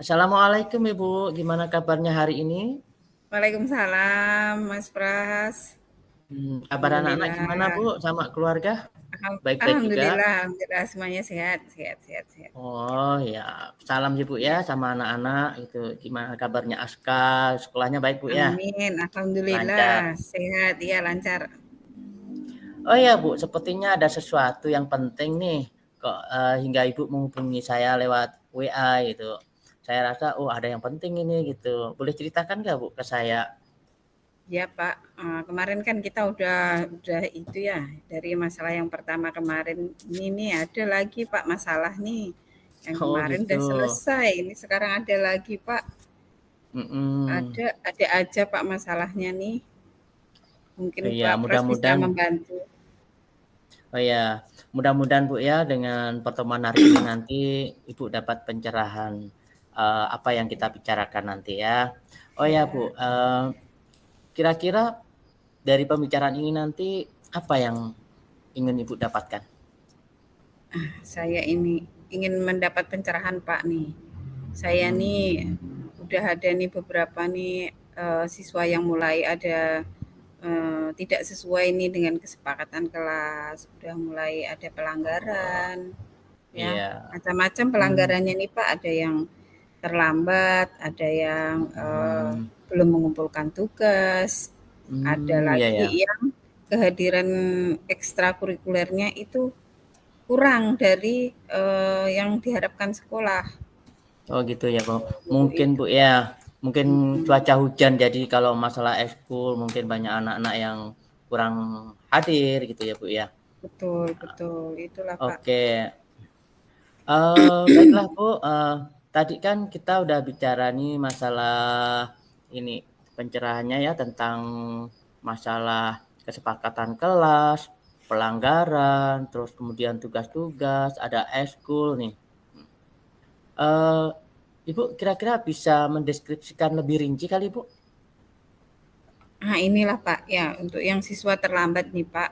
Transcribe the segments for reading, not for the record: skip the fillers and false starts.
Assalamualaikum Ibu, gimana kabarnya hari ini? Waalaikumsalam, Mas Pras. Kabar anak-anak gimana Alhamdulillah. Bu, sama keluarga? Baik-baik juga? Alhamdulillah, alhamdulillah semuanya sehat, sehat, sehat, sehat. Oh ya, salam ya Bu ya Ya, sama anak-anak itu. Gimana kabarnya Aska? Sekolahnya baik Bu ya? amin. Lancar. Alhamdulillah sehat, iya lancar. Oh ya Bu, sepertinya ada sesuatu yang penting nih. Kok hingga Ibu menghubungi saya lewat WA gitu. Saya rasa, oh ada yang penting ini gitu. Boleh ceritakan nggak Bu ke saya? Ya Pak, kemarin kan kita udah itu ya dari masalah yang pertama kemarin. Ini nih ada lagi Pak masalah nih. Yang Oh kemarin gitu. udah selesai, ini sekarang ada lagi Pak. Mm-mm. Ada aja Pak masalahnya nih. Mungkin Iya, Pak Pras bisa mudah-mudahan. membantu. Oh ya, mudah-mudahan Bu ya dengan pertemuan hari ini nanti Ibu dapat pencerahan apa yang kita bicarakan nanti ya. Oh ya Bu, Ya. kira-kira dari pembicaraan ini nanti apa yang ingin Ibu dapatkan? Saya ini ingin mendapat pencerahan Pak nih. Saya nih udah ada nih beberapa nih siswa yang mulai ada tidak sesuai nih dengan kesepakatan kelas, udah mulai ada Oh, pelanggaran, ya iya. macam-macam Hmm, pelanggarannya nih Pak. Ada yang terlambat, ada yang hmm, belum mengumpulkan tugas, ada iya ya. lagi yang kehadiran ekstrakurikulernya itu kurang dari, yang diharapkan sekolah. Oh gitu ya Bu. Oh, Mungkin itu. Bu ya, mungkin Mhm. cuaca hujan jadi kalau masalah ekskul mungkin banyak anak-anak yang kurang hadir gitu ya Bu ya. Betul, betul, itulah, Pak. Oke. Baiklah Bu, tadi kan kita udah bicara nih masalah ini, pencerahannya ya tentang masalah kesepakatan kelas, pelanggaran, terus kemudian tugas-tugas, ada ekskul nih. Eee, Ibu kira-kira bisa mendeskripsikan lebih rinci kali Bu? Nah, inilah, Pak, ya untuk yang siswa terlambat nih, Pak,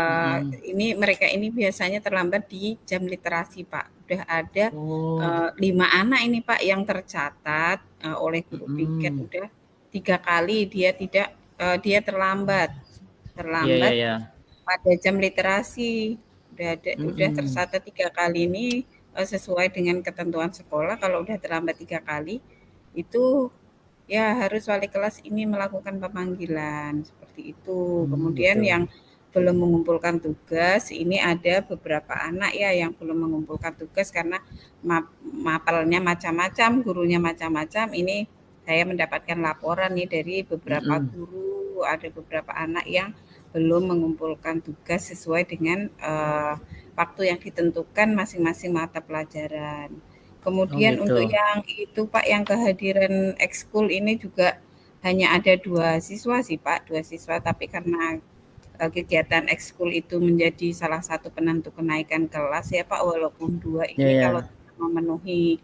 Mhm. ini mereka ini biasanya terlambat di jam literasi, Pak. Udah ada, Oh, 5 anak ini, Pak, yang tercatat, oleh guru piket mhm. udah 3 kali dia terlambat. Iya iya Terlambat iya. pada jam literasi, udah Mhm. tercatat 3 kali ini, sesuai dengan ketentuan sekolah kalau udah terlambat 3 kali, itu ya harus wali kelas ini melakukan pemanggilan, seperti itu. Kemudian Gitu. yang belum mengumpulkan tugas, ini ada beberapa anak ya yang belum mengumpulkan tugas karena mapelnya macam-macam, gurunya macam-macam. Ini saya mendapatkan laporan nih dari beberapa Mhm. guru, ada beberapa anak yang belum mengumpulkan tugas sesuai dengan waktu yang ditentukan masing-masing mata pelajaran. Oh Kemudian gitu. untuk yang itu Pak, yang kehadiran ekskul ini juga hanya ada 2 siswa sih Pak, 2 siswa, tapi karena kegiatan ekskul itu menjadi salah satu penentu kenaikan kelas ya Pak, walaupun 2 Iya ini kalau iya. memenuhi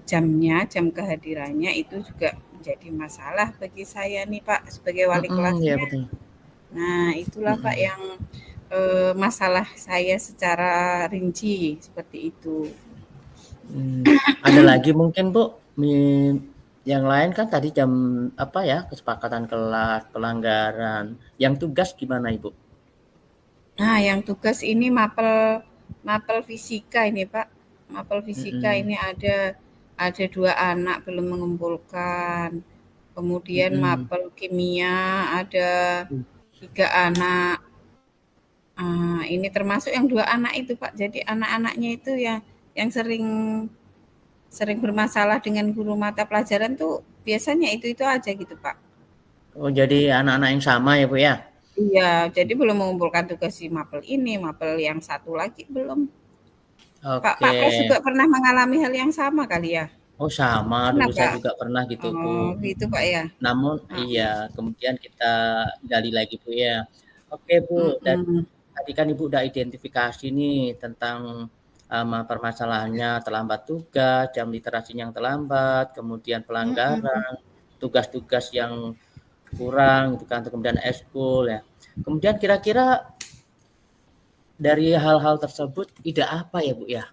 jamnya, jam kehadirannya itu juga menjadi masalah bagi saya nih Pak sebagai wali Mhm, iya kelasnya. betul. Nah, itulah Pak Mhm. yang masalah saya secara rinci seperti itu. Ada lagi mungkin Bu, yang lain kan tadi jam apa ya, kesepakatan kelas, pelanggaran. Yang tugas gimana Ibu? Nah, yang tugas ini mapel mapel fisika ini, Pak. Mapel fisika Mhm. ini ada 2 anak belum mengumpulkan. Kemudian Mhm. mapel kimia ada 3 anak. Ini termasuk yang 2 anak itu, Pak. Jadi anak-anaknya itu yang sering sering bermasalah dengan guru mata pelajaran tuh biasanya itu-itu aja gitu, Pak. Oh jadi anak-anak yang sama ya Bu ya? Iya, jadi belum mengumpulkan tugas si mapel ini, mapel yang satu lagi belum. Pak Oke. Pras juga pernah mengalami hal yang sama kali ya? Oh sama, Pernah, dulu saya Kak? juga pernah gitu Bu. Oh, gitu, Pak, ya? Namun iya, Heeh, kemudian kita gali lagi Bu ya. Oke Bu, dan mhm, tadi kan Ibu udah identifikasi nih tentang permasalahannya terlambat tugas, jam literasinya yang terlambat, kemudian mhm. pelanggaran, tugas-tugas yang kurang gitu kan, kemudian ekskul ya. Kemudian kira-kira dari hal-hal tersebut ide apa ya Bu ya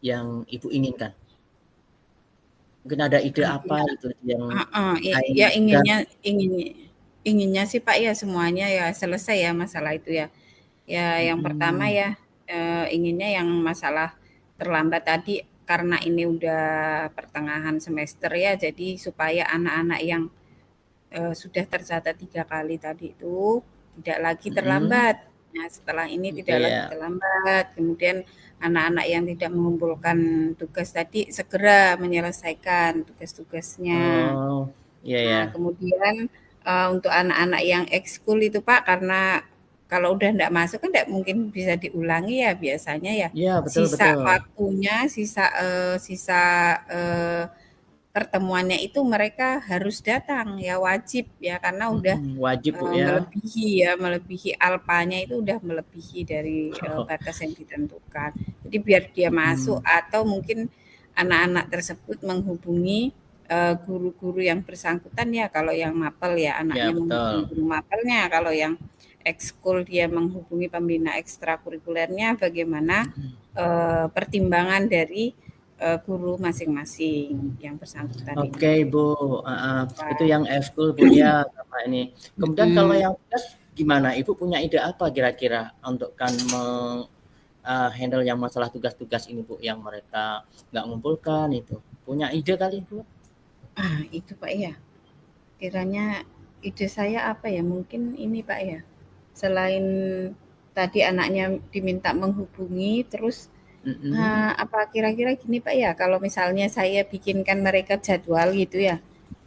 yang Ibu inginkan? Mungkin ada ide Ah, apa iya. itu yang Heeh, lain ya dan inginnya sih Pak ya semuanya ya selesai ya masalah itu ya. Ya yang pertama mhm, ya, inginnya yang masalah terlambat tadi karena ini udah pertengahan semester ya, jadi supaya anak-anak yang, sudah tercatat 3 kali tadi itu tidak lagi mhm, terlambat. Nah, setelah ini iya tidak ya. lagi terlambat, kemudian anak-anak yang tidak mengumpulkan tugas tadi segera menyelesaikan tugas-tugasnya. Oh, iya ya. Nah, kemudian, untuk anak-anak yang ekskul itu, Pak, karena kalau udah ndak masuk kan ndak mungkin bisa diulangi ya biasanya ya. Iya, betul Sisa betul. waktunya, sisa, eee, pertemuannya itu mereka harus datang ya, wajib ya, karena udah, Mhm, wajib Bu ya. melebihi alpanya itu udah melebihi dari, Oh, batas yang ditentukan. Jadi biar dia masuk mhm, atau mungkin anak-anak tersebut menghubungi, guru-guru yang bersangkutan ya, kalau yang mapel ya iya anaknya menghubungi betul. guru mapelnya, kalau yang ekskul dia menghubungi pembina ekstrakurikulernya bagaimana, Mhm. pertimbangan dari, guru masing-masing yang bersangkutan Oke ini. Ibu, heeh, itu Pak. yang ekskul Bu ya, sama ini. Kemudian kalau Mhm. yang tugas gimana? Ibu punya ide apa kira-kira untuk kan handle yang masalah tugas-tugas ini Bu, yang mereka nggak ngumpulkan itu? Punya ide kali Bu? Ah, itu Pak ya, kiranya ide saya apa ya, mungkin ini Pak ya, selain tadi anaknya diminta menghubungi, terus, Mhm, apa kira-kira gini Pak ya, kalau misalnya saya bikinkan mereka jadwal gitu ya,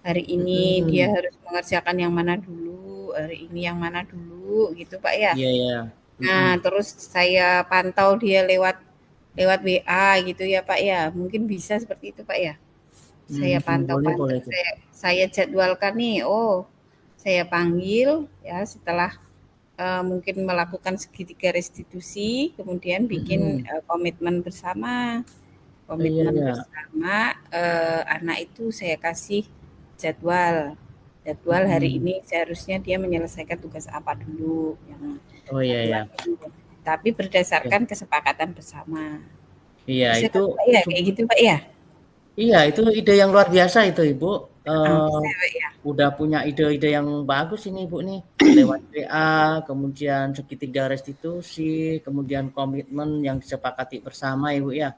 hari ini dia mhm, harus mengerjakan yang mana dulu, hari ini yang mana dulu, gitu Pak ya. iya iya, Nah, mhm, terus saya pantau dia lewat lewat WA gitu ya Pak ya, mungkin bisa seperti itu Pak ya? Saya boleh pantau-pantau, boleh tuh. saya jadwalkan nih, oh saya panggil ya setelah, mungkin melakukan segitiga restitusi, kemudian bikin, Mhm, komitmen bersama. iya Komitmen iya, bersama, anak itu saya kasih jadwal. Jadwal hari mhm, ini seharusnya dia menyelesaikan tugas apa dulu yang oh iya satu iya, lagi, tapi oke. berdasarkan kesepakatan bersama. Iya Bisa itu kan Pak ya, sup kayak gitu Pak ya? iya itu ide yang luar biasa itu Ibu, Bisa ya Pak ya? udah punya ide-ide yang bagus ini Ibu nih, lewat WA, kemudian segitiga restitusi, kemudian komitmen yang disepakati bersama Ibu ya.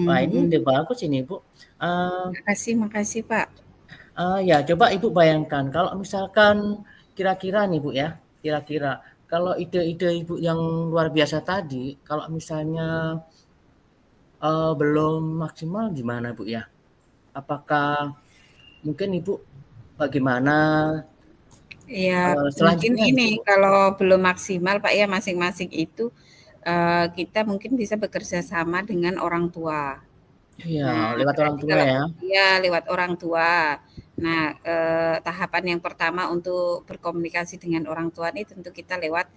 Wah ini Mhm. ide bagus ini Ibu, eee Makasih Pak. ya coba Ibu bayangkan kalau misalkan kira-kira nih Bu ya, kira-kira kalau ide-ide Ibu yang luar biasa tadi, kalau misalnya, belum maksimal gimana Bu ya? Apakah mungkin Ibu bagaimana, Ya mungkin selanjutnya gitu ini Bu? kalau belum maksimal Pak ya masing-masing itu, kita mungkin bisa bekerja sama dengan orang tua. Iya, Nah, lewat orang berarti tua kalau ya? iya, lewat orang tua. Nah, tahapan yang pertama untuk berkomunikasi dengan orang tua ini tentu kita lewat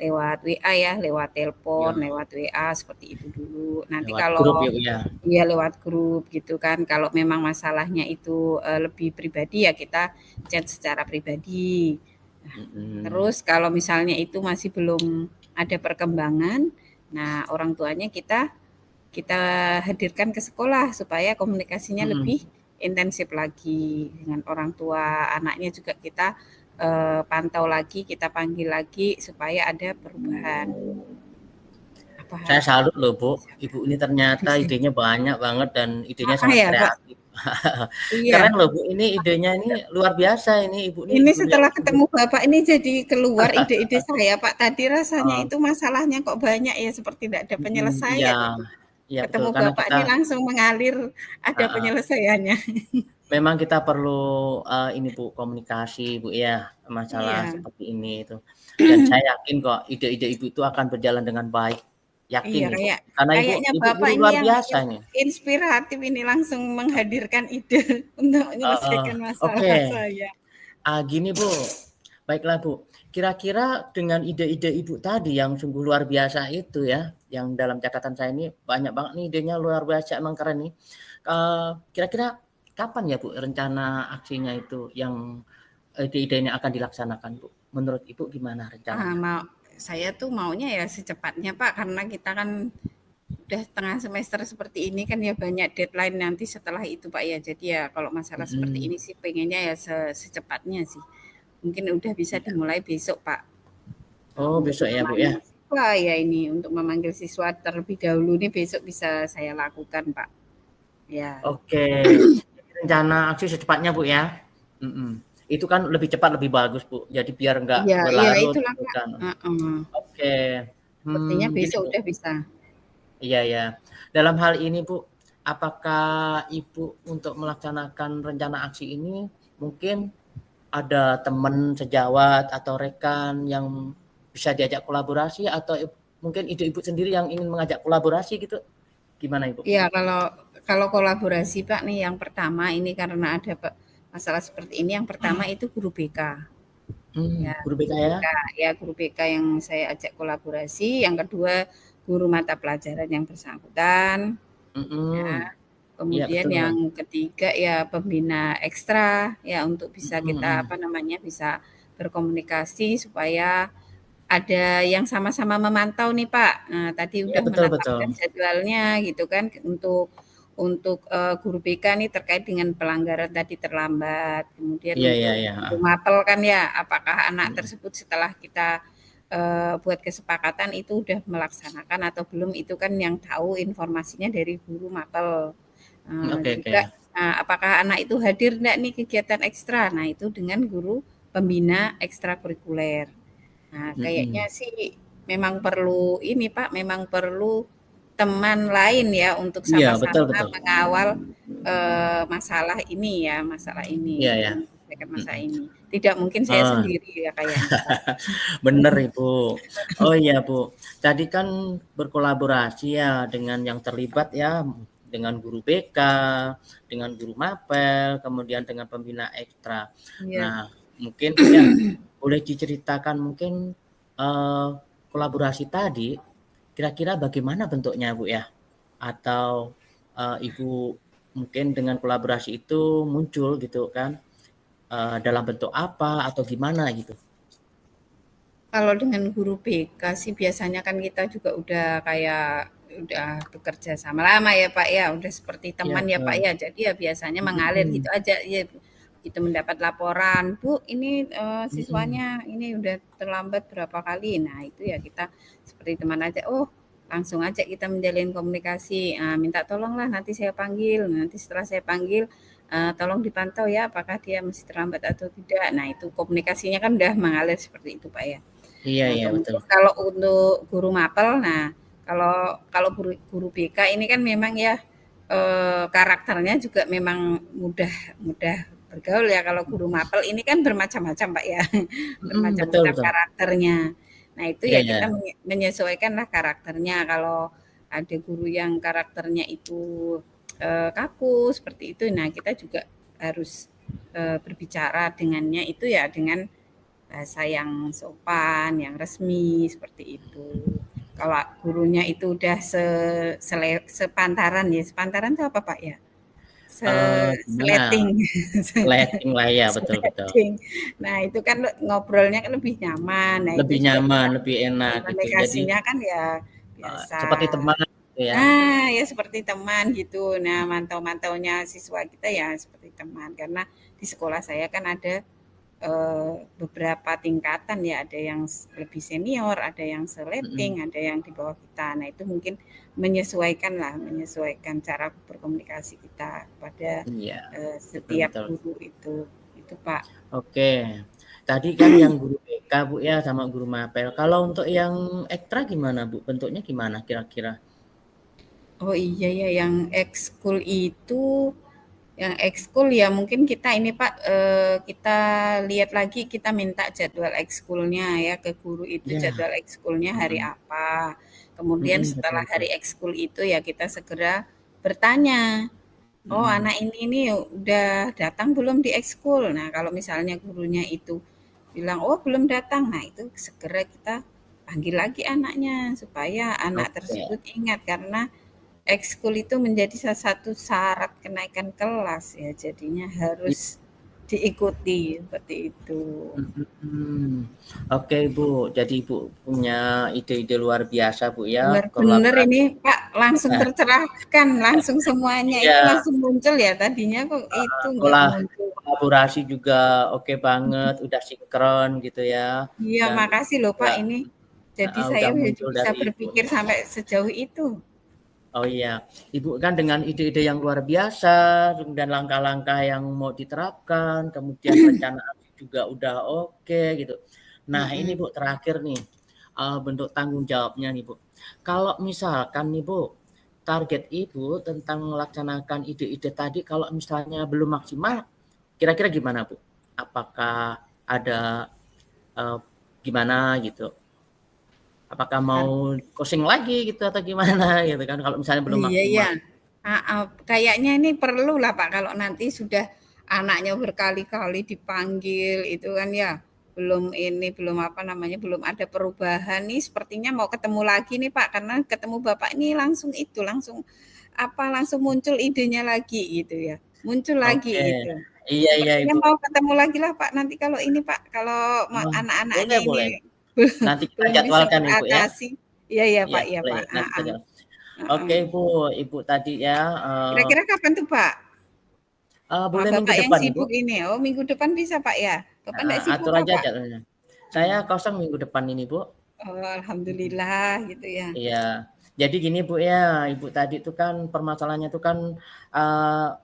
lewat WA ya, lewat telepon, Iya, lewat WA seperti itu dulu. Nanti lewat grup kalau ya Bu ya? iya lewat grup gitu kan, kalau memang masalahnya itu, lebih pribadi ya kita chat secara pribadi. Mhm, Terus kalau misalnya itu masih belum ada perkembangan, nah orang tuanya kita kita hadirkan ke sekolah supaya komunikasinya mhm. lebih intensif lagi dengan orang tua. Anaknya juga kita, pantau lagi, kita panggil lagi supaya ada perubahan. Apa Saya apa salut loh Bu, Ibu ini ternyata bisa idenya banyak banget dan idenya heeh, sangat ya, Pak. kreatif. Keren Iya. loh Bu, ini idenya ini luar biasa ini, Ibu nih Ini guru yang setelah sungguh ketemu Bapak ini jadi keluar ide-ide saya, Pak. Tadi rasanya heeh, itu masalahnya kok banyak ya, seperti tidak ada iya penyelesaian itu. iya betul Ketemu karena Bapak kita ini langsung mengalir, ada heeh, penyelesaiannya. memang kita perlu, ini Bu komunikasi Bu ya, masalah Iya. seperti ini itu. Dan saya yakin kok ide-ide Ibu itu akan berjalan dengan baik, yakin Iya, Ibu. Karena Ibu kayaknya Ibu Bapak guru ini luar yang biasa ini. inspiratif ini langsung menghadirkan ide untuk Heeh, menyelesaikan oke. masalah saya. Gini Bu, baiklah Bu, kira-kira dengan ide-ide Ibu tadi yang sungguh luar biasa itu ya, yang dalam catatan saya ini banyak banget nih idenya luar biasa emang keren nih. Kira-kira kapan ya Bu rencana aksinya itu yang ide-idenya akan dilaksanakan Bu? Menurut Ibu gimana rencananya? Mau saya tuh maunya ya secepatnya Pak, karena kita kan udah tengah semester seperti ini kan ya banyak deadline nanti setelah itu Pak ya. Jadi ya kalau masalah seperti Mhm. ini sih pengennya ya secepatnya sih. Mungkin udah bisa Iya. dimulai besok Pak. Oh, Untuk besok ya, Bu, ya? memanggil siswa ya ini, untuk memanggil siswa terlebih dahulu ini besok bisa saya lakukan Pak. Ya. Oke. Jadi rencana aksi secepatnya, Bu, ya? Mhm. Itu kan lebih cepat lebih bagus, Bu. Jadi biar nggak Iya iya berlarut itulah gitu Kak. kan. Heeh. Oke. Sepertinya Gini, besok Bu. udah bisa. Iya, ya. Dalam hal ini, Bu, apakah Ibu untuk melaksanakan rencana aksi ini mungkin ada teman sejawat atau rekan yang bisa diajak kolaborasi atau mungkin ide Ibu sendiri yang ingin mengajak kolaborasi gitu? Gimana, Ibu? Iya kalau kalau kolaborasi Pak nih yang pertama ini karena ada masalah seperti ini, yang pertama itu guru BK. Ya, Guru BK guru ya? BK, ya guru BK yang saya ajak kolaborasi, yang kedua guru mata pelajaran yang bersangkutan, Mhm. ya. Iya Kemudian betul. yang ketiga ya pembina ekstra ya untuk bisa Mhm kita mhm. apa namanya bisa berkomunikasi supaya ada yang sama-sama memantau nih Pak. Nah, tadi Iya udah betul betul. menetapkan jadwalnya gitu kan untuk guru BK nih terkait dengan pelanggaran tadi terlambat. Kemudian Iya iya untuk iya, guru heeh. mapel kan ya, apakah anak Mhm. tersebut setelah kita, buat kesepakatan itu udah melaksanakan atau belum, itu kan yang tahu informasinya dari guru mapel. Oke oke. Juga, apakah anak itu hadir enggak nih kegiatan ekstra, nah itu dengan guru pembina ekstrakurikuler. Nah, kayaknya Mhm. sih memang perlu ini Pak, memang perlu teman lain ya untuk Iya betul sama-sama betul. mengawal, masalah ini ya, masalah ini, Iya untuk ya. menyelesaikan masalah Mhm. ini. Tidak mungkin saya Oh. sendiri ya kayaknya Pak. Bener Ibu. Oh iya Bu, tadi kan berkolaborasi ya dengan yang terlibat ya, dengan guru BK, dengan guru mapel, kemudian dengan pembina ekstra. Iya. Nah, mungkin Bu ya, boleh diceritakan mungkin, eee, kolaborasi tadi, kira-kira bagaimana bentuknya Bu ya? Atau, Ibu mungkin dengan kolaborasi itu muncul gitu kan, dalam bentuk apa atau gimana gitu? Kalau dengan guru BK sih biasanya kan kita juga udah kayak udah bekerja sama lama ya Pak ya, udah seperti Iya teman ya Pak betul. ya. Jadi ya biasanya mengalir gitu Mhm aja ya. Kita mendapat laporan, "Bu, ini mhm. siswanya ini udah terlambat berapa kali." Nah, itu ya kita seperti teman aja. Oh, langsung aja kita menjalin komunikasi. Ah, minta tolonglah nanti saya panggil. Nanti setelah saya panggil tolong dipantau ya apakah dia masih terlambat atau tidak. Nah, itu komunikasinya kan udah mengalir seperti itu Pak ya. Iya Nah, iya betul. kemudian kalau untuk guru mapel, nah kalau kalau guru guru BK ini kan memang ya karakternya juga memang mudah mudah bergaul ya. Kalau guru mapel ini kan bermacam-macam Pak ya, Betul bermacam-macam betul. karakternya. Nah itu Iya ya iya. kita menyesuaikanlah karakternya. Kalau ada guru yang karakternya itu kaku seperti itu, nah kita juga harus berbicara dengannya itu ya dengan bahasa yang sopan, yang resmi seperti itu. Kalau gurunya itu udah sepantaran ya, sepantaran itu apa Pak ya? Gimana, Seleting, lighting lah ya, betul betul. seleting. Nah itu kan ngobrolnya kan lebih nyaman. Nah itu Lebih juga nyaman, kita lebih enak gitu. Jadi, komunikasinya kan ya biasa. seperti teman gitu ya. Ah, ya seperti teman gitu. Nah, mantau-mantaunya siswa kita ya seperti teman karena di sekolah saya kan ada beberapa tingkatan ya, ada yang lebih senior, ada yang Mhm. seleting, ada yang di bawah kita. Nah, itu mungkin menyesuaikan lah, menyesuaikan cara berkomunikasi kita kepada Iya, betul setiap betul. guru itu Pak. Oke. Tadi kan yang guru BK Bu ya, sama guru mapel. Kalau untuk yang ekstra gimana Bu? Bentuknya gimana kira-kira? Oh iya ya, yang ekskul ya mungkin kita ini Pak, kita lihat lagi, kita minta jadwal ekskulnya ya ke guru itu, Iya. jadwal ekskulnya hari Mhm. apa. Kemudian Betul setelah betul. hari ekskul itu ya kita segera bertanya, "Oh Mhm. anak ini nih udah datang belum di ekskul?" Nah kalau misalnya gurunya itu bilang, "Oh belum datang," nah itu segera kita panggil lagi anaknya supaya anak Oke. tersebut ingat karena ekskul itu menjadi salah satu syarat kenaikan kelas ya, jadinya I harus diikuti, seperti itu. Mhm. Oke, Bu. Jadi Ibu punya ide-ide luar biasa, Bu, ya, Bener ini, Pak, langsung Nah, tercerahkan, langsung semuanya itu iya, langsung muncul ya, tadinya kok itu nggak kola muncul. kolaborasi juga oke banget, udah sinkron gitu ya, Iya, dan makasih loh, Pak, juga ini. Jadi udah saya muncul bisa dari Ibu berpikir nih. sampai sejauh itu. Oh iya, Ibu kan dengan ide-ide yang luar biasa, dan langkah-langkah yang mau diterapkan, kemudian rencana aksi juga udah oke gitu. Nah ini Mhm. Bu terakhir nih, bentuk tanggung jawabnya nih Bu. Kalau misalkan nih Bu, target Ibu tentang melaksanakan ide-ide tadi kalau misalnya belum maksimal, kira-kira gimana Bu? Apakah ada, eee, gimana gitu? Apakah Ar mau closing lagi gitu atau gimana gitu kan kalau misalnya belum iya maksimal? iya, heeh, kayaknya ini perlulah, Pak, kalau nanti sudah anaknya berkali-kali dipanggil itu kan ya, belum ini, belum apa namanya, belum ada perubahan nih sepertinya mau ketemu lagi nih, Pak, karena ketemu Bapak ini langsung itu, langsung apa, langsung muncul idenya lagi gitu ya, muncul lagi Oke. itu. Iya iya, Sepertinya Ibu. mau ketemu lagi lah, Pak, nanti kalau ini, Pak, kalau Oh, anak-anaknya boleh ini boleh. Nanti kita belum bisa jadwalkan, Ibu, ya. teratasi. Iya iya, Iya, Pak, iya, boleh. Pak, Nanti kita heeh, jadwal. heeh. Oke, Ibu. Ibu tadi ya, Kira-kira kapan tuh, Pak? boleh minggu Bapak yang depan, Ibu. sibuk ini? Oh, minggu depan bisa, Pak, ya? Bapak nggak sibuk Atur kok, aja Pak? jadwalnya. Saya Oh, kosong minggu depan ini, Bu. oh, alhamdulillah gitu ya. Iya. Jadi gini, Bu, ya, Ibu tadi itu kan permasalahannya itu kan,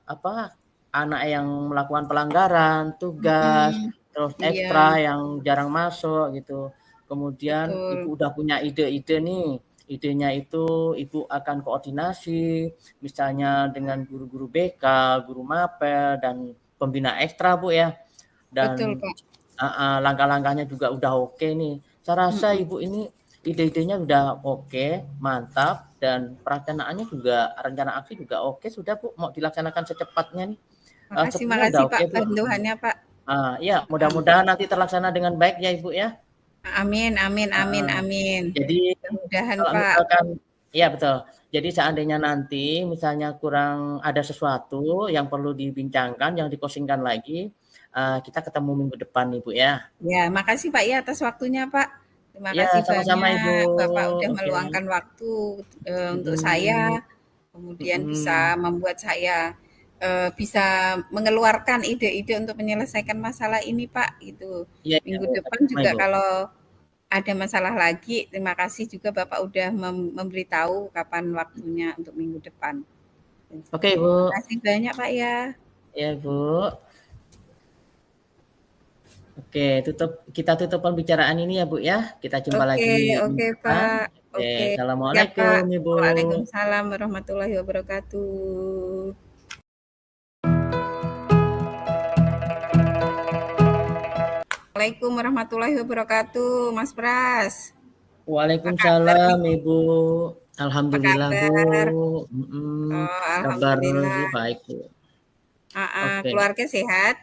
apa, anak yang melakukan pelanggaran, tugas, Mhm, terus iya, ekstra yang jarang masuk gitu. Kemudian betul, Ibu udah punya ide-ide nih, idenya itu Ibu akan koordinasi, misalnya dengan guru-guru BK, guru mapel, dan pembina ekstra, Bu, ya. betul, Dan Pak, langkah-langkahnya juga udah oke nih. Saya rasa mhm. Ibu ini ide-idenya udah oke, mantap, dan perencanaannya juga rencana aksi juga oke sudah Bu, mau dilaksanakan secepatnya nih. Makasih Sepertinya udah makasih, oke Pak, Bu, bantuannya, Pak. iya Heeh. mudah-mudahan nanti terlaksana dengan baik ya Ibu ya. Amin amin amin Heeh. amin. Jadi Mudah-mudahan, kalau Pak. misalkan iya betul. Jadi seandainya nanti misalnya kurang ada sesuatu yang perlu dibincangkan, yang dikosingkan lagi, kita ketemu minggu depan nih Bu ya. Ya, makasih Pak ya atas waktunya Pak. Terima Iya kasih sama-sama Ibu, banyak Bapak udah oke. meluangkan waktu, untuk saya, Mhm, kemudian bisa mhm. membuat saya, bisa mengeluarkan ide-ide untuk menyelesaikan masalah ini Pak, gitu. Iya iya, Minggu depan sama-sama juga Ibu. kalau ada masalah lagi, terima kasih juga Bapak udah memberitahu kapan waktunya untuk minggu depan. Oke Terima Ibu. kasih banyak Pak ya. Ya Bu. Oke, kita tutup pembicaraan ini ya Bu ya. Kita jumpa Oke lagi oke, minggu depan. Pak. Oke, Oke. Ya, assalamualaikum Pak. Ibu. Waalaikumsalam warahmatullahi wabarakatuh. Waalaikumsalam warahmatullahi wabarakatuh, Mas Pras. Apa kabar Waalaikumsalam nih? Ibu. Apa Alhamdulillah Bu. kabar? Mhm, Oh, kabar alhamdulillah. baik Bu. Oke. Keluarga sehat?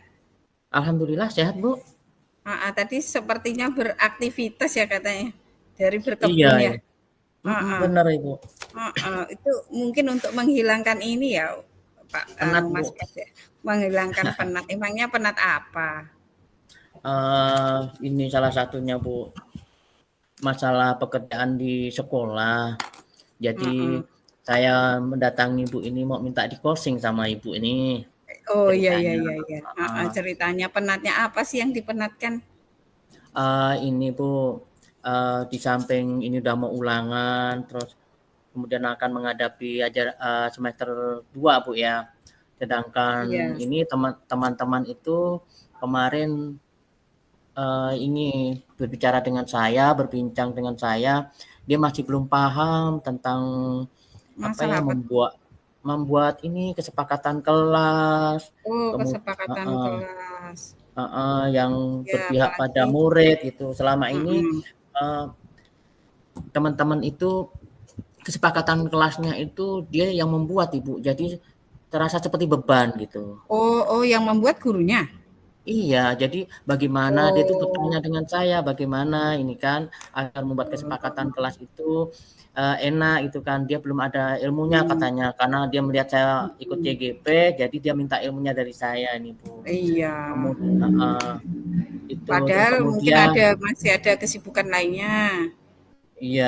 Alhamdulillah sehat Bu. Tadi sepertinya beraktivitas ya katanya. Dari Iya berkebun ya? ya. Mhm, Heeh, bener Ibu. Itu mungkin untuk menghilangkan ini ya, Pak, Penat Mas Bu. Pras ya? Menghilangkan penat. Emangnya penat apa? Ini salah satunya Bu, masalah pekerjaan di sekolah. Jadi Mhm. saya mendatangi Ibu ini mau minta di-closing sama Ibu ini Oh, iya iya ceritanya. iya iya. Heeh. Ceritanya penatnya apa sih yang dipenatkan? Ini Bu, di samping ini udah mau ulangan, terus kemudian akan menghadapi semester 2 Bu ya. Sedangkan Iya. ini teman-teman itu kemarin, ini berbicara dengan saya, berbincang dengan saya, dia masih belum paham tentang apa ya, Masalah apa tuh? membuat membuat ini kesepakatan kelas, Oh, kesepakatan heeh. kelas. Heeh, yang Ya, berpihak pada apalagi murid gitu. Selama ini, mhm. eee, teman-teman itu kesepakatan kelasnya itu dia yang membuat, Ibu. Jadi terasa seperti beban gitu. Oh oh yang membuat gurunya? Iya, jadi bagaimana dia tuh bertanya Oh, dengan saya, bagaimana ini kan agar membuat kesepakatan kelas itu, enak gitu kan. Dia belum ada ilmunya mhm, katanya, karena dia melihat saya ikut mhm. CGP, jadi dia minta ilmunya dari saya ini, Bu. Iya, Heeh, itu. Terus padahal mungkin kemudian masih ada kesibukan lainnya. iya,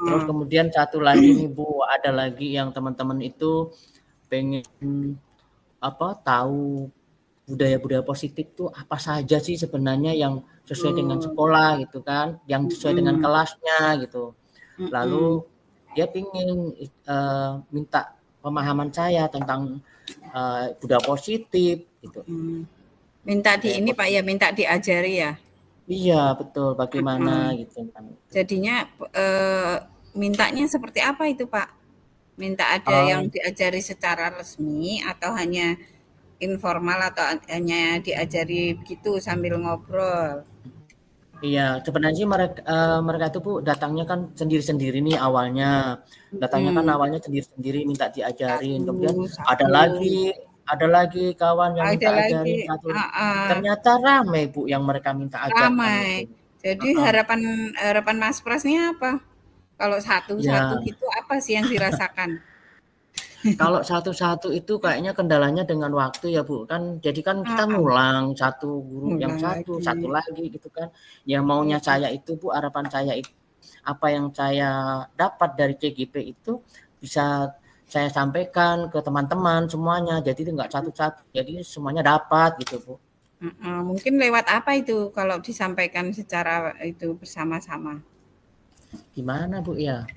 terus Heeh. kemudian satu lagi nih, Bu, ada lagi yang teman-teman itu pengen, tahu budaya-budaya positif tuh apa saja sih sebenarnya yang sesuai dengan Betul, sekolah gitu kan, yang sesuai dengan mhm, kelasnya gitu. mhm, Lalu dia pingin minta pemahaman saya tentang, budaya positif gitu, mhm. Minta di budaya ini Pak positif ya, minta diajari ya? iya betul, bagaimana Heeh. gitu kan itu. Jadinya, mintanya seperti apa itu Pak? Minta ada yang Eee, diajari secara resmi atau hanya informal atau hanya diajari begitu sambil ngobrol? iya sebenarnya sih mereka itu Bu datangnya kan sendiri-sendiri nih awalnya. Datangnya kan Mhm. awalnya sendiri-sendiri minta diajarin, kemudian ada Satu, lagi ada lagi kawan yang minta ada ajarin lagi satu, heeh, ternyata ramai Bu yang mereka minta ajarkan itu. ramai. Jadi Heeh, harapan harapan Mas Presnya apa? Kalau satu-satu iya. gitu apa sih yang dirasakan? Kalau satu-satu itu kayaknya kendalanya dengan waktu ya, Bu, kan jadi kan kita Heeh, ngulang, satu guru yang ngulang lagi. satu lagi gitu kan. Ya maunya Mhm, saya itu, Bu, harapan saya apa yang saya dapat dari CGP itu bisa saya sampaikan ke teman-teman semuanya, jadi itu enggak satu-satu, jadi semuanya dapat gitu, Bu. heeh, mungkin lewat apa itu kalau disampaikan secara itu bersama-sama? Gimana, Bu, ya?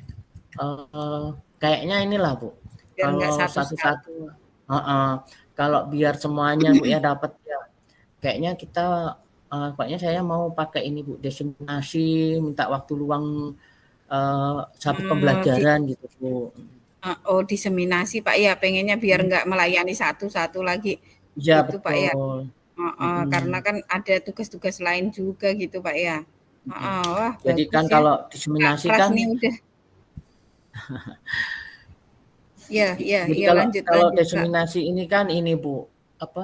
Kayaknya inilah, Bu, Biar nggak kalau satu-satu satu-satu. heeh, kalau biar semuanya, Bu, ya dapat ya. Kayaknya kita, kayaknya saya mau pakai ini Bu, diseminasi, minta waktu luang, satu Di pembelajaran gitu Bu. oh diseminasi Pak ya, pengennya biar Mhm. nggak melayani satu-satu lagi Iya gitu Pak ya? betul, Heeh, karena mhm kan ada tugas-tugas lain juga gitu Pak ya? mhm. Heeh, wah Jadi bagus kan ya, kalau Kak diseminasi Pras kan nih udah iya iya jadi iya kalau lanjut kalau lanjut Kak. diseminasi ini kan ini Bu, apa,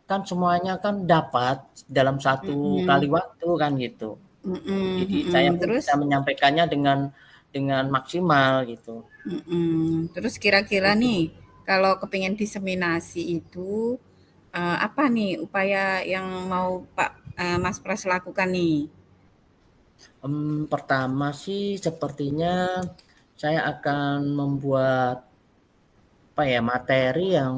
kan semuanya kan dapat dalam satu kali Mhm, waktu kan gitu. mhm Jadi saya mhm, pun terus bisa menyampaikannya dengan maksimal gitu. mhm, terus kira-kira Itu Bu. nih kalau kepengen diseminasi itu, apa nih upaya yang mau Mas Pras lakukan nih? Pertama sih sepertinya saya akan membuat, materi yang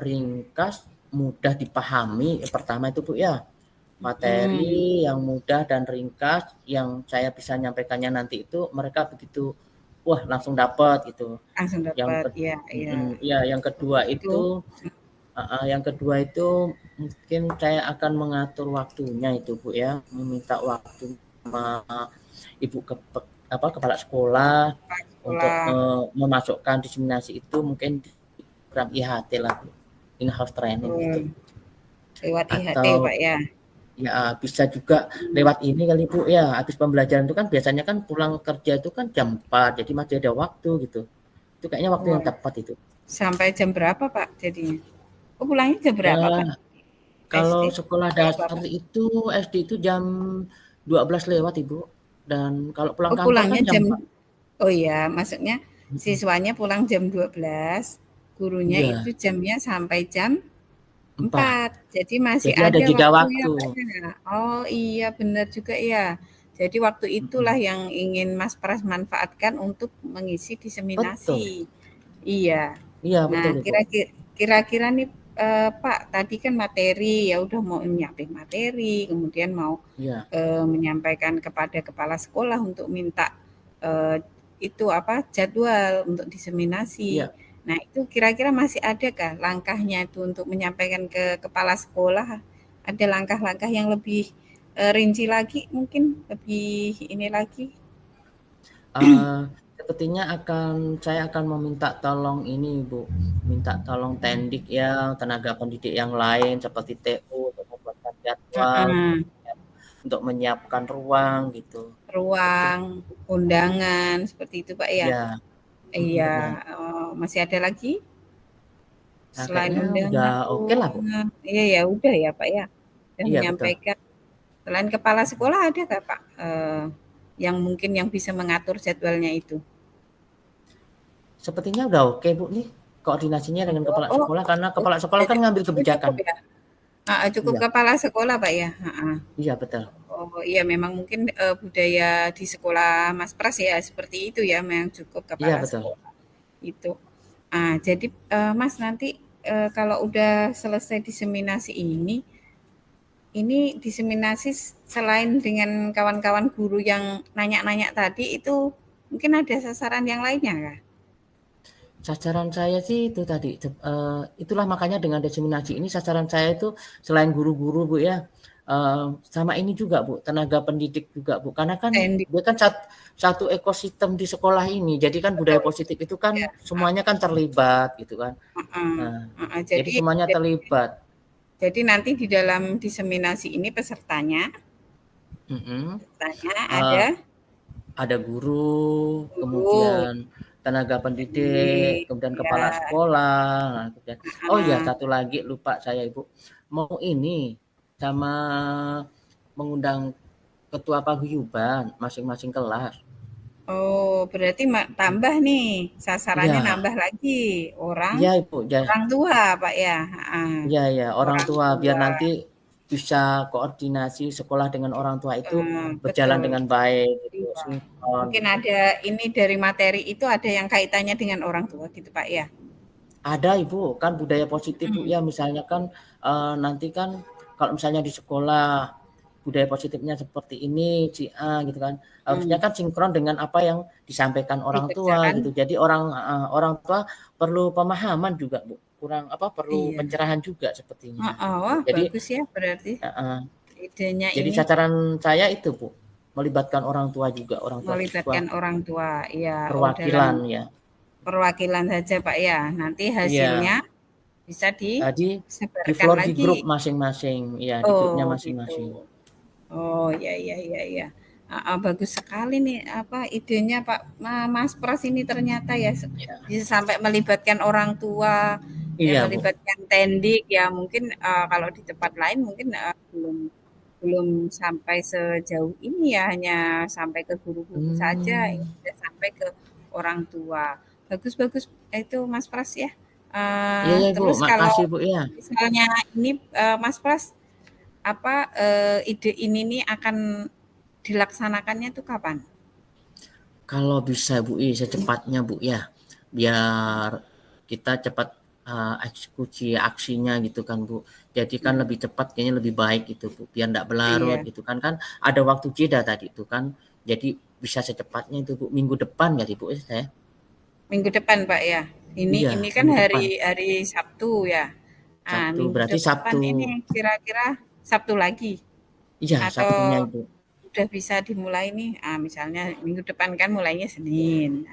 ringkas, mudah dipahami, pertama itu, Bu, ya. Mhm, Materi yang mudah dan ringkas, yang saya bisa nyampaikannya nanti itu mereka begitu, wah langsung dapat gitu. langsung Yang dapat, ked iya iya. iya, yang kedua Itu itu yang kedua itu mungkin saya akan mengatur waktunya itu, Bu, ya, meminta waktu sama ibu kepala sekolah untuk, sekolah, memasukkan diseminasi itu mungkin di program IHT lah, Bu, in-house training gitu. betul, lewat IHT Atau Pak ya? ya bisa juga lewat ini kali, Bu, ya, habis pembelajaran itu kan biasanya kan pulang kerja itu kan jam 4 jadi masih ada waktu gitu. Itu kayaknya waktu yang Wah, tepat itu. sampai jam berapa Pak jadinya? Oh pulangnya jam Ya berapa Pak? kalau SD? sekolah Kayak dasar Bapak? itu SD itu jam 12 lewat, Ibu, dan kalau pulang Oh kantor kan pulangnya jam jam 4. oh iya maksudnya Mhm. siswanya pulang jam 12, gurunya itu Iya, jamnya sampai jam 4. 4. Jadi masih Jadi ada ada jeda waktu ya waktu. Pak ya? Oh iya benar juga ya. Jadi waktu itulah Mhm. yang ingin Mas Pras manfaatkan untuk mengisi diseminasi. Betul. Iya. Iya Nah, betul, Ibu. kira-kira nih, Pak, tadi kan materi, ya udah mau nyiapin materi, kemudian mau, Iya menyampaikan kepada kepala sekolah untuk minta, eee, itu apa, jadwal untuk diseminasi. iya. Nah, itu kira-kira masih adakah langkahnya itu untuk menyampaikan ke kepala sekolah? Ada langkah-langkah yang lebih, rinci lagi mungkin, lebih ini lagi? Eee, sepertinya saya akan meminta tolong ini, Bu, minta tolong tendik ya, tenaga pendidik yang lain seperti TU untuk membuatkan jadwal, Heeh. untuk menyiapkan ruang gitu. Itu Ruang, undangan, seperti itu, Pak, ya? iya, Iya, bener. masih ada lagi? Nah, Selain kayaknya udah undangan oke lah, Bu. iya ya udah ya, Pak, ya? Udah Iya, betul. menyampaikan. Selain kepala sekolah ada nggak, Pak, yang mungkin yang bisa mengatur jadwalnya itu? Sepertinya udah oke, Bu, nih koordinasinya dengan Oh kepala oh sekolah karena oh, kepala sekolah kan jadi ngambil oh kebijakan. cukup ya? Heeh, cukup Iya, kepala sekolah, Pak, ya? Heeh. iya betul. Oh, iya memang mungkin, budaya di sekolah Mas Pras ya seperti itu ya, memang cukup Iya, kepala betul. sekolah, itu. Jadi, Mas nanti, kalau udah selesai diseminasi ini diseminasi selain dengan kawan-kawan guru yang nanya-nanya tadi, itu mungkin ada sasaran yang lainnya kah? Sasaran saya sih itu tadi, itulah makanya dengan diseminasi ini sasaran saya itu selain guru-guru, Bu, ya, sama ini juga, Bu, tenaga pendidik juga, Bu. Karena kan Teknik, dia kan satu ekosistem di sekolah ini, jadi kan budaya betul, positif itu kan ya, semuanya kan terlibat gitu kan. heeh, Nah, heeh, jadi semuanya terlibat. jadi nanti di dalam diseminasi ini Mhm, pesertanya eee, ada ada guru, guru, kemudian tenaga pendidik, teknik, kemudian ya, kepala sekolah, nah kemudian oh iya heeh. satu lagi lupa saya, Ibu, mau ini, sama mengundang ketua paguyuban masing-masing kelas. Oh, berarti tambah nih, sasarannya Iya, nambah lagi, orang iya, Ibu, orang tua, Pak, ya? Heeh, iya, iya, orang orang tua biar tua, nanti bisa koordinasi sekolah dengan orang tua itu berjalan betul. dengan baik gitu, Iya. sinkron Mungkin gitu. ada ini dari materi itu ada yang kaitannya dengan orang tua gitu, Pak, ya? Ada Ibu, kan budaya positif Bu Mhm, ya, misalnya kan, nanti kan kalau misalnya di sekolah, budaya positifnya seperti ini, si A gitu kan, harusnya mhm. kan sinkron dengan apa yang disampaikan orang tua Dikerjakan gitu. Jadi orang tua perlu pemahaman juga Bu, kurang apa, perlu iya. pencerahan juga sepertinya Heeh, gitu. wah Jadi bagus ya berarti heeh, idenya jadi ini sasaran saya itu Bu, melibatkan orang tua juga, orang tua siswa, melibatkan orang tua. Iya, oh dalam perwakilan ya. perwakilan saja, Pak, ya. Nanti hasilnya Iya. bisa Di disebarkan floor di lagi. grup masing-masing, iya di grupnya Oh, gitu. masing-masing. Oh, ya ya ya ya. Bagus sekali nih apa idenya Pak Mas Pras ini ternyata ya Iya. bisa sampai melibatkan orang tua, ya Iya, Bu. melibatkan tendik ya mungkin kalau di tempat lain mungkin belum belum sampai sejauh ini ya hanya sampai ke guru-guru saja Mmm, ini sudah sampai ke orang tua. Bagus bagus itu Mas Pras ya. iya ya, Ibu, Terus kalau makasih, Bu, ya. misalnya ini Mas Pras apa, ide ini nih akan dilaksanakannya tuh kapan? Kalau bisa, Bu, secepatnya, Bu, ya, biar kita cepat, eksekusi aksinya gitu kan, Bu. Jadi kan Mmm, lebih cepat kayaknya lebih baik gitu, Bu, biar ndak berlarut iya, gitu kan. Kan ada waktu jeda tadi itu kan, jadi bisa secepatnya itu, Bu, minggu depan kali, Bu, saya? minggu depan, Pak, ya? Iya, Ini kan minggu depan. hari hari Sabtu ya? Sabtu, Minggu berarti depan Sabtu ini kira-kira Sabtu lagi? iya, Sabtunya, Atau Ibu. udah bisa dimulai nih, misalnya minggu depan kan mulainya Senin.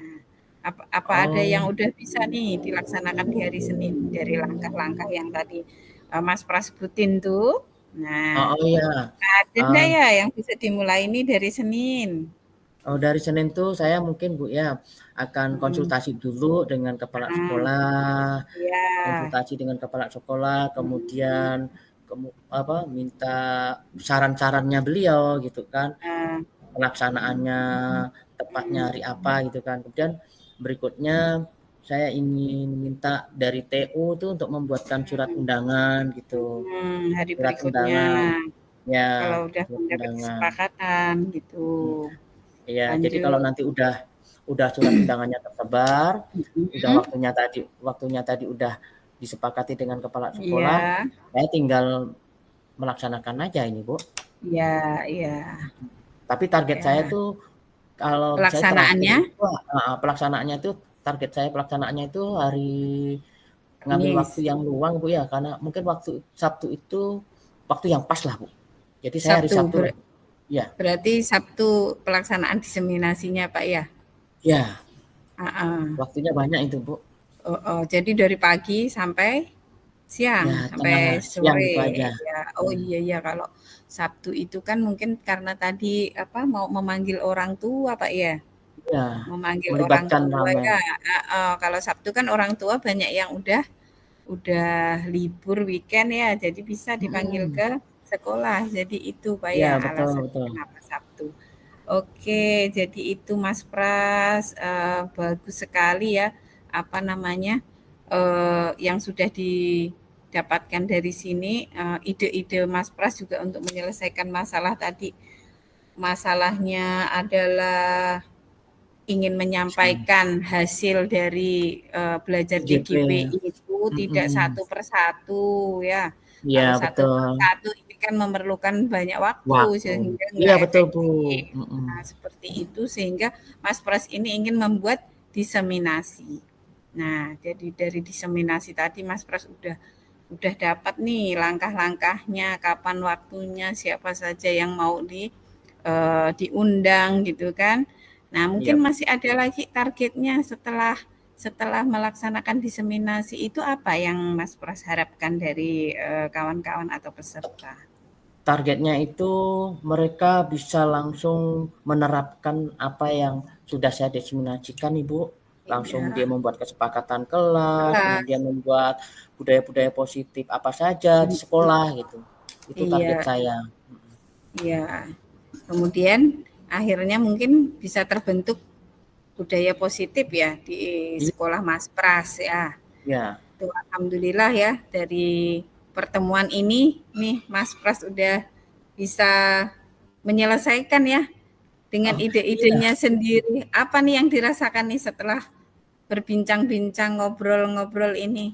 Apa ada yang Oh. udah bisa nih dilaksanakan di hari Senin dari langkah-langkah yang tadi, Mas Pras sebutin tuh? Oh, Nah, oh, iya, ada enggak eee, ya yang bisa dimulai ini dari Senin? oh, dari Senin tuh saya mungkin, Bu, ya, akan Mhm, konsultasi dulu dengan kepala heeh, sekolah, iya, konsultasi dengan kepala sekolah, mhm, kemudian apa, minta saran-sarannya beliau gitu kan, heeh, pelaksanaannya tepatnya hari mhm, apa gitu kan. Kemudian berikutnya saya ingin minta dari TU tuh untuk membuatkan surat mhm, undangan gitu, hari surat berikutnya undangan ya, kalau udah surat mendapat undangan. kesepakatan gitu. Mhm. Iya, jadi kalau Lanjut, nanti udah surat undangannya tersebar, udah mhm, waktunya tadi udah disepakati dengan kepala sekolah, iya, saya tinggal melaksanakan aja ini, Bu. iya iya Tapi target saya iya. tuh kalau saya terakhir Pelaksanaannya itu pelaksanaannya itu target saya pelaksanaannya itu hari ngambil waktu Kamis, yang luang, Bu, ya, karena mungkin waktu Sabtu itu waktu yang pas lah, Bu. Jadi saya hari Sabtu, Sabtu lah, Bu. Iya, berarti Sabtu pelaksanaan diseminasinya, Pak, ya? iya, Heeh. waktunya banyak itu, Bu. Heeh, jadi dari pagi sampai siang, Ya sampai tengah siang sore gitu aja. ya. Oh Mmm, iya iya kalau Sabtu itu kan mungkin karena tadi apa, mau memanggil orang tua, Pak, ya? iya, Memanggil orang melibatkan tua ramai. ya heeh, kalau Sabtu kan orang tua banyak yang udah udah libur weekend ya, jadi bisa dipanggil Mhm. ke sekolah. Jadi itu Pak Iya, ya betul alasannya betul. kenapa Sabtu. Oke, jadi itu Mas Pras, bagus sekali ya, apa namanya, yang sudah didapatkan dari sini, ide-ide Mas Pras juga untuk menyelesaikan masalah tadi. Masalahnya adalah ingin menyampaikan hasil dari, belajar IGP. DGP itu tidak Mhm. satu persatu ya. Iya, Kalau satu betul. persatu ini kan memerlukan banyak waktu Waktu. sehingga Iya, nggak betul, Bu. efektif. Mhm. Nah, seperti itu sehingga Mas Pras ini ingin membuat diseminasi. Nah, jadi dari diseminasi tadi Mas Pras udah dapat nih langkah-langkahnya, kapan waktunya, siapa saja yang mau diundang gitu kan. Nah, Iya, mungkin masih ada lagi targetnya setelah setelah melaksanakan diseminasi itu apa yang Mas Pras harapkan dari kawan-kawan atau peserta? targetnya itu mereka bisa langsung menerapkan apa yang sudah saya diseminasikan, Ibu. Langsung dia Iya, membuat kesepakatan kelas, kelas. kemudian membuat budaya-budaya positif apa saja di sekolah gitu. Itu target Iya, saya. iya. Kemudian akhirnya mungkin bisa terbentuk budaya positif ya di Iya, sekolah Mas Pras ya. iya. Tuh, alhamdulillah ya dari pertemuan ini nih Mas Pras udah bisa menyelesaikan ya dengan Oh, iya. ide-idenya sendiri. Apa nih yang dirasakan nih setelah berbincang-bincang, ngobrol-ngobrol ini?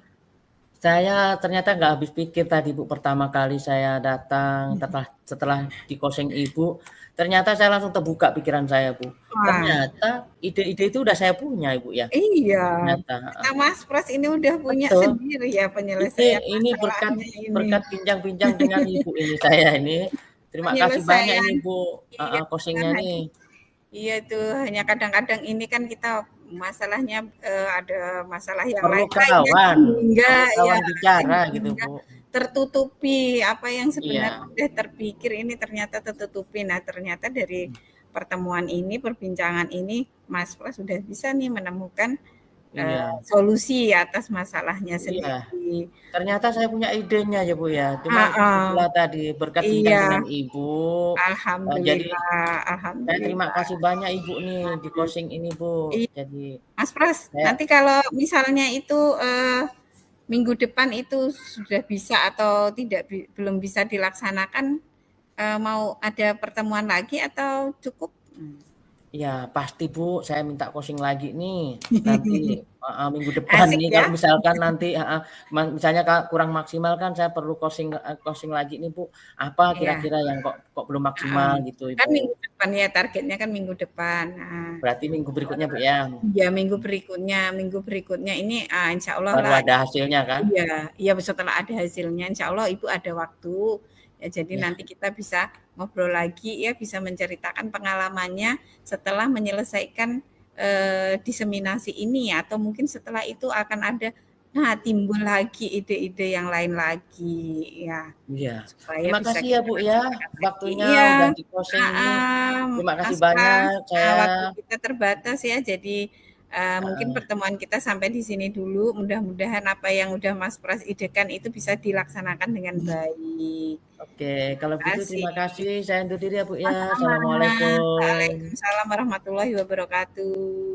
Saya ternyata nggak habis pikir tadi Bu, pertama kali saya datang setelah di koseng Ibu, ternyata saya langsung terbuka pikiran saya Bu. Wah, Ternyata ide-ide itu udah saya punya Ibu ya, iya. ternyata, Ternyata heeh. Mas Pras ini udah punya Betul, sendiri ya ini penyelesaian ini berkat masalahnya ini. berkat bincang-bincang dengan Ibu ini saya ini. Terima kasih banyak Penyelesaian ini Bu, iya, heeh, bukan closing-nya hanya nih. iya itu hanya kadang-kadang ini kan kita masalahnya, ada masalah yang Perlu lain-lain ya kawan, sehingga perlu ya kawan bicara gitu sehingga Bu. tertutupi apa yang sebenarnya Iya, sudah terpikir ini ternyata tertutupi. Nah, ternyata dari pertemuan ini, perbincangan ini, Mas Pras sudah bisa nih menemukan, iya, solusi atas masalahnya iya. sendiri. Ternyata saya punya idenya ya, Bu, ya. Cuman Heeh, itulah tadi berkat bincang iya, dengan Ibu, jadi alhamdulillah saya terima alhamdulillah. kasih banyak Ibu nih di closing ini, Bu. Iya, Jadi Mas Pras, saya nanti kalau misalnya itu, minggu depan itu sudah bisa atau tidak belum bisa dilaksanakan, mau ada pertemuan lagi atau cukup? ya pasti, Bu, saya minta closing lagi nih nanti heeh, minggu depan Asik nih kalau ya? misalkan nanti heeh, misalnya kurang maksimal kan saya perlu closing lagi nih, Bu. Apa Iya, kira-kira yang kok belum heeh. maksimal gitu, Kan Ibu. minggu depan ya, targetnya kan minggu depan. Nah, Berarti minggu berikutnya, Bu, ya? iya minggu berikutnya ini, insyaallah Baru lah ada hasilnya kan? iya iya setelah ada hasilnya insyaallah Ibu ada waktu, ya jadi Ya. nanti kita bisa ngobrol lagi ya, bisa menceritakan pengalamannya setelah menyelesaikan, diseminasi ini atau mungkin setelah itu akan ada, nah timbul lagi ide-ide yang lain lagi, ya Iya. supaya Terima bisa kasih ya, kita Bu, ya, laksanakan lagi. waktunya Iya, udah di-closing ini. heeh, Terima kasih Mas banyak, Pras, saya waktu kita terbatas ya, jadi, mungkin heeh. pertemuan kita sampai di sini dulu, mudah-mudahan apa yang udah Mas Pras idekan itu bisa dilaksanakan dengan baik. Oke, kalau Terima begitu kasih. terima kasih, saya undur diri ya, Bu, ya. Sama-sama. Assalamualaikum. Waalaikumsalam warahmatullahi wabarakatuh.